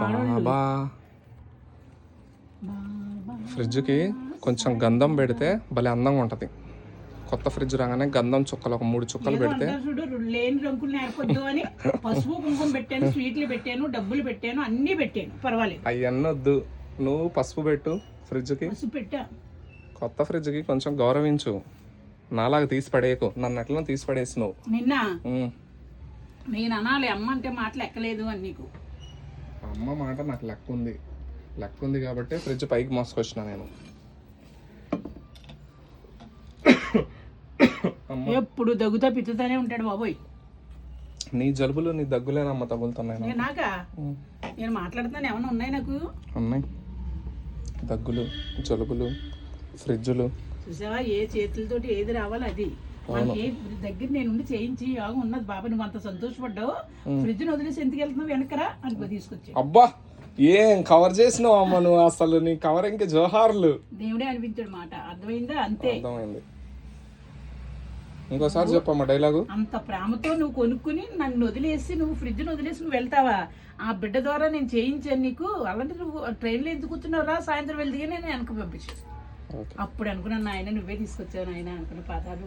బాబా ఫ్రిడ్జ్కి కొంచెం గంధం పెడితే భలే అందంగా ఉంటుంది. కొత్త ఫ్రిడ్జ్ రాగానే గంధం చుక్కలు ఒక 3 చుక్కలు పెడితే లేని రంకులు నేర్పొద్దు అని పసుపు కుంకుమ పెట్టాను, స్వీట్లు పెట్టాను, డబ్బులు పెట్టాను, అన్ని పెట్టాను. పర్వాలేదు, అవన్నీ వద్దు. నువ్వు పసుపు పెట్టు ఫ్రిడ్జ్కి. పసుపు పెట్టా. కొత్త ఫ్రిడ్జ్కి కొంచెం గౌరవించు. నాలాగా తీసి పడేయకు. నన్ను ఎట్లా తీసి పడేసి నువ్వు. నిన్న నేను అనాలి అమ్మ అంటే మాటలు ఎక్కలేదు అని నీకు. అమ్మ మాట నాకు లెక్క ఉంది కాబట్టి ఫ్రిడ్జ్ పైకి మోసుకొచ్చిన నేను. ఎప్పుడు దగ్గుతా పిచ్చుతానే ఉంటాడు బాబోయ్. నీ జలుబులు నీ దగ్గులేనమ్మ తగులుతున్నాయి. నేను మాట్లాడుతున్నాను, ఏమైనా ఉన్నాయి నాకు? ఉన్నాయి దగ్గులు, జలుబులు, ఫ్రిడ్జులు. చూసావా, ఏ చేతులతోటి ఏది రావాలి అది మనకి దగ్గర నేను ఉండి చేయించి యోగం ఉన్నది. బాబా నువ్వు అంత సంతోషపడ్డావు, ఫ్రిడ్జ్ ని వదిలేసి ఎందుకు వెళ్తున్నావు వెనకరా అని తీసుకొచ్చి. అబ్బా ఏం కవర్ చేసినావు అమ్మ నువ్వు. అసలు నీ కవర్ ఇంకా జోహార్లు. దేవుడే అనిపించాడు మాట. అర్థమైందా? అంతే. అర్థమైంది. ఇంకోసారి చెప్పమ్మా డైలాగు. అంత ప్రేమతో నువ్వు కొనుక్కుని నన్ను వదిలేసి నువ్వు ఫ్రిడ్జ్ ని వదిలేసి నువ్వు వెళ్తావా? ఆ బిడ్డ ద్వారా నేను చేయించాను నీకు. అలాంటి నువ్వు ట్రైన్లో ఎందుకు కూర్చున్నావురా? సాయంత్రం వెళ్తే నేను వెనక పంపించాను. అప్పుడు అనుకున్నాను, ఆయన నువ్వే తీసుకొచ్చావు ఆయన అనుకున్న పాదాలు